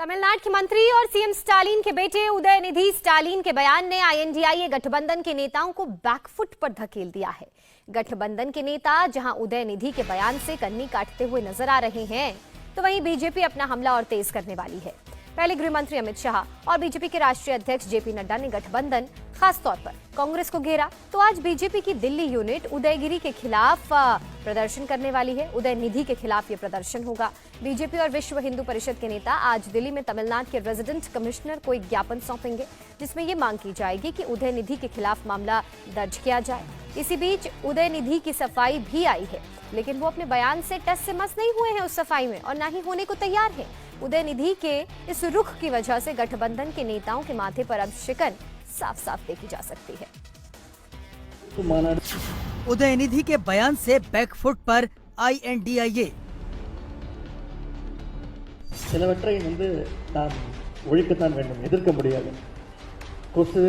तमिलनाडु के मंत्री और सीएम स्टालिन के बेटे उदयनिधि स्टालिन के बयान ने आईएनडीआईए गठबंधन के नेताओं को बैकफुट पर धकेल दिया है। गठबंधन के नेता जहां उदयनिधि के बयान से कन्नी काटते हुए नजर आ रहे हैं, तो वहीं बीजेपी अपना हमला और तेज करने वाली है। पहले गृह मंत्री अमित शाह और बीजेपी के राष्ट्रीय अध्यक्ष जेपी नड्डा ने गठबंधन, खासतौर पर कांग्रेस को घेरा, तो आज बीजेपी की दिल्ली यूनिट उदयगिरी के खिलाफ प्रदर्शन करने वाली है। उदयनिधि के खिलाफ ये प्रदर्शन होगा। बीजेपी और विश्व हिंदू परिषद के नेता आज दिल्ली में तमिलनाडु के रेजिडेंट कमिश्नर को एक ज्ञापन सौंपेंगे, जिसमें ये मांग की जाएगी कि उदयनिधि के खिलाफ मामला दर्ज किया जाए। इसी बीच उदयनिधि की सफाई भी आई है, लेकिन वो अपने बयान से टस से मस नहीं हुए हैं उस सफाई में, और न ही होने को तैयार है। उदयनिधि के इस रुख की वजह से गठबंधन के नेताओं के माथे पर अब शिकन साफ साफ देखी जा सकती है। उदयनिधि के बयान से बैकफुट पर आईएनडीआईए। சிலவற்றை நாம் ஒழிக்கத்தான் வேண்டும், எதிர்க்க முடியாது. கொசு,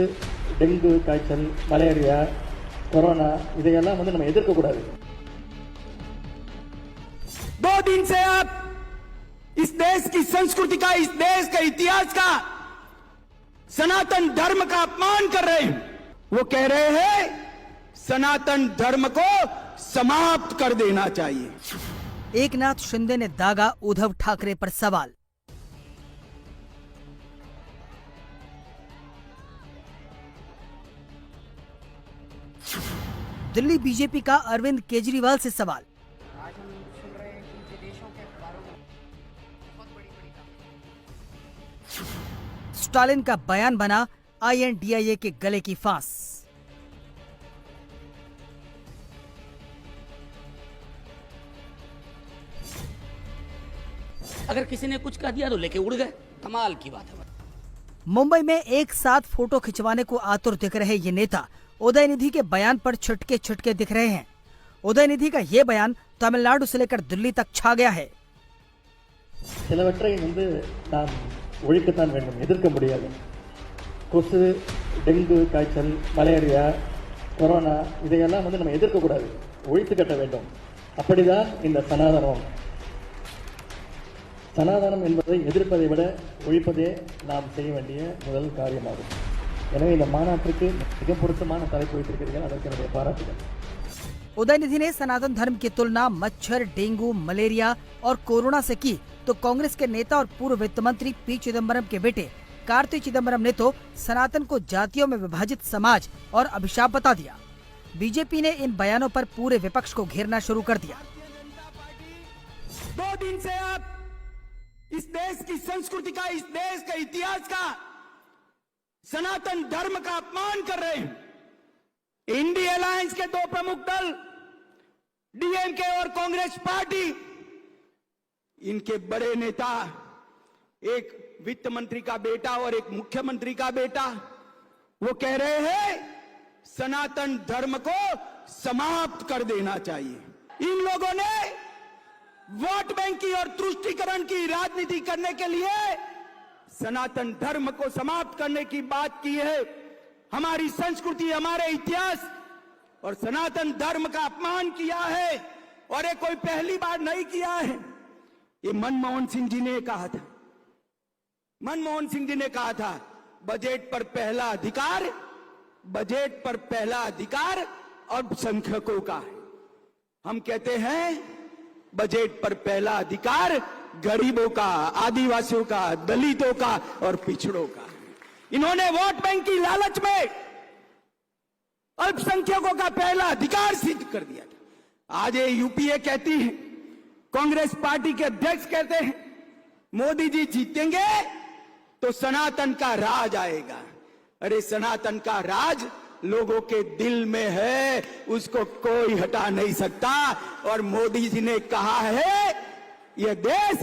டெங்கு காய்ச்சல், மலேரியா, கொரோனா இதையெல்லாம் நம்ம எதிர்க்க கூடாது. 2 दिन से आप इस देश की संस्कृति का, इस देश के इतिहास का, सनातन धर्म का अपमान कर रहे हैं। वो कह रहे हैं सनातन धर्म को समाप्त कर देना चाहिए। एकनाथ शिंदे ने दागा उद्धव ठाकरे पर सवाल। दिल्ली बीजेपी का अरविंद केजरीवाल से सवाल। स्टालिन का बयान बना आईएनडीआईए के गले की फांस। अगर किसी ने कुछ कह दिया तो लेके उड़ गए, कमाल की बात है। मुंबई में एक साथ फोटो खिंचवाने को आतुर दिख रहे ये नेता उदयनिधि के बयान पर छुटके छुटके दिख रहे हैं। उदयनिधि का ये बयान तमिलनाडु से लेकर दिल्ली तक छा गया है। ஒழிக்கத்தான் வேண்டும், எதிர்க்க முடியாது. கொசு, டெங்கு காய்ச்சல், மலேரியா, கொரோனா இதையெல்லாம் நம்ம எதிர்க்க கூடாது, ஒழித்து கட்ட வேண்டும். அப்படிதான் இந்த சனாதனம் என்பதை எதிர்ப்பதை விட ஒழிப்பதே நாம் செய்ய வேண்டிய முதல் காரியமாகும். எனவே இந்த மாநாட்டிற்கு மிக பொருத்தமான தலைப்பு வைத்திருக்கிறீர்கள், அதற்கு என்னுடைய பாராட்டுகள். उदयनिधि ने सनातन धर्म की तुलना मच्छर, डेंगू, मलेरिया और कोरोना से की, तो कांग्रेस के नेता और पूर्व वित्त मंत्री पी चिदम्बरम के बेटे कार्ति चिदम्बरम ने तो सनातन को जातियों में विभाजित समाज और अभिशाप बता दिया। बीजेपी ने इन बयानों पर पूरे विपक्ष को घेरना शुरू कर दिया। 2 दिन से आप इस देश की संस्कृति का, इस देश के इतिहास का, सनातन धर्म का अपमान कर रहे हैं। इंडी अलायंस के 2 प्रमुख दल डीएमके और कांग्रेस पार्टी, इनके बड़े नेता, एक वित्त मंत्री का बेटा और एक मुख्यमंत्री का बेटा, वो कह रहे हैं सनातन धर्म को समाप्त कर देना चाहिए। इन लोगों ने वोट बैंक की और तुष्टीकरण की राजनीति करने के लिए सनातन धर्म को समाप्त करने की बात की है। हमारी संस्कृति, हमारे इतिहास और सनातन धर्म का अपमान किया है, और ये कोई पहली बार नहीं किया है। ये मनमोहन सिंह जी ने कहा था, मनमोहन सिंह जी ने कहा था बजट पर पहला अधिकार, बजट पर पहला अधिकार अल्पसंख्यकों का है। हम कहते हैं बजट पर पहला अधिकार गरीबों का, आदिवासियों का, दलितों का और पिछड़ों का। इन्होंने वोट बैंक की लालच में अल्पसंख्यकों का पहला अधिकार सिद्ध कर दिया था। आज ये यूपीए कहती है, कांग्रेस पार्टी के अध्यक्ष कहते हैं मोदी जी जीतेंगे तो सनातन का राज आएगा। अरे सनातन का राज लोगों के दिल में है, उसको कोई हटा नहीं सकता। और मोदी जी ने कहा है यह देश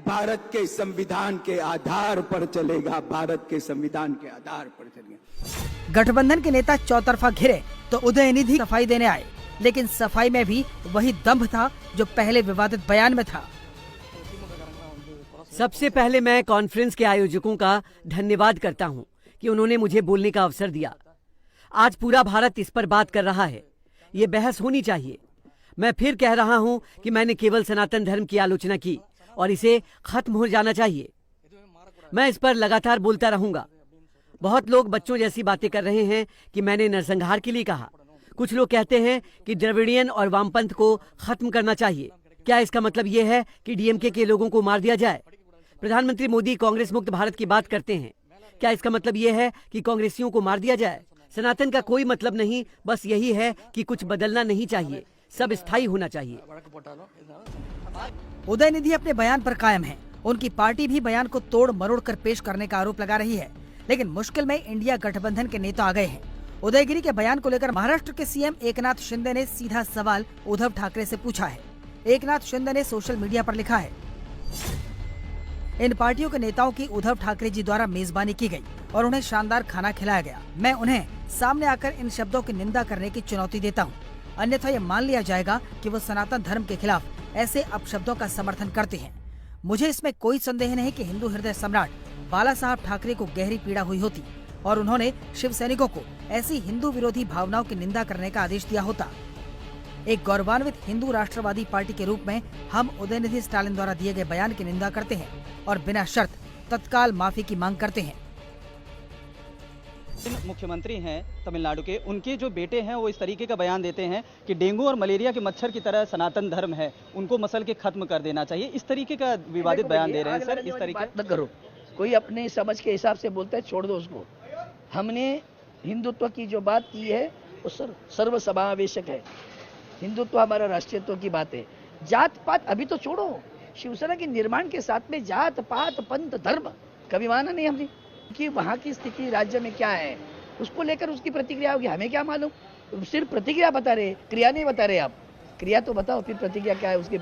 भारत के संविधान के आधार पर चलेगा, भारत के संविधान के आधार पर चलेगा। गठबंधन के नेता चौतरफा घिरे तो उदयनिधि सफाई देने आए, लेकिन सफाई में भी वही दंभ था जो पहले विवादित बयान में था। सबसे पहले मैं कॉन्फ्रेंस के आयोजकों का धन्यवाद करता हूं कि उन्होंने मुझे बोलने का अवसर दिया। आज पूरा भारत इस पर बात कर रहा है, ये बहस होनी चाहिए। मैं फिर कह रहा हूं कि मैंने केवल सनातन धर्म की आलोचना की और इसे खत्म हो जाना चाहिए। मैं इस पर लगातार बोलता रहूंगा। बहुत लोग बच्चों जैसी बातें कर रहे हैं कि मैंने नरसंहार के लिए कहा। कुछ लोग कहते हैं कि द्रविडियन और वामपंथ को खत्म करना चाहिए। क्या इसका मतलब ये है कि डीएमके के लोगों को मार दिया जाए? प्रधानमंत्री मोदी कांग्रेस मुक्त भारत की बात करते हैं। क्या इसका मतलब ये है कि कांग्रेसियों को मार दिया जाए? सनातन का कोई मतलब नहीं, बस यही है कि कुछ बदलना नहीं चाहिए, सब स्थायी होना चाहिए। उदयनिधि अपने बयान पर कायम हैं। उनकी पार्टी भी बयान को तोड़ मरोड़ कर पेश करने का आरोप लगा रही है, लेकिन मुश्किल में इंडिया गठबंधन के नेता आ गए हैं। उदयगिरी के बयान को लेकर महाराष्ट्र के सीएम एकनाथ शिंदे ने सीधा सवाल उद्धव ठाकरे से पूछा है। एकनाथ शिंदे ने सोशल मीडिया पर लिखा है, इन पार्टियों के नेताओं की उद्धव ठाकरे जी द्वारा मेजबानी की गई और उन्हें शानदार खाना खिलाया गया। मैं उन्हें सामने आकर इन शब्दों की निंदा करने की चुनौती देता हूँ, अन्यथा ये मान लिया जाएगा कि वो सनातन धर्म के खिलाफ ऐसे अपशब्दों का समर्थन करते हैं। मुझे इसमें कोई संदेह नहीं कि हिंदू हृदय सम्राट बाला साहब ठाकरे को गहरी पीड़ा हुई होती और उन्होंने शिव सैनिकों को ऐसी हिंदू विरोधी भावनाओं की निंदा करने का आदेश दिया होता। एक गौरवान्वित हिंदू राष्ट्रवादी पार्टी के रूप में हम उदयनिधि स्टालिन द्वारा दिए गए बयान की निंदा करते हैं और बिना शर्त तत्काल माफी की मांग करते हैं। मुख्यमंत्री हैं तमिलनाडु के, उनके जो बेटे हैं वो इस तरीके का बयान देते हैं कि डेंगू और मलेरिया के मच्छर की तरह सनातन धर्म है, उनको मसल के खत्म कर देना चाहिए। इस तरीके का विवादित बयान दे रहे हैं सर। इस तरीके न करो, कोई अपने समझ के हिसाब से बोलता है, छोड़ दो उसको। हमने हिंदुत्व की जो बात की है वो सर्व समावेशक है। हिंदुत्व हमारा राष्ट्रीयत्व की बात है। जात पात अभी तो छोड़ो, शिवसेना के निर्माण के साथ में जात पात पंथ धर्म कभी माना नहीं हमने कि वहाँ की स्थिति राज्य में क्या है, उसको लेकर उसकी प्रतिक्रिया होगी, हमें क्या मालूम। सिर्फ प्रतिक्रिया बता रहे, क्रिया नहीं बता रहे। आप क्रिया तो बताओ, फिर प्रतिक्रिया क्या है उसके।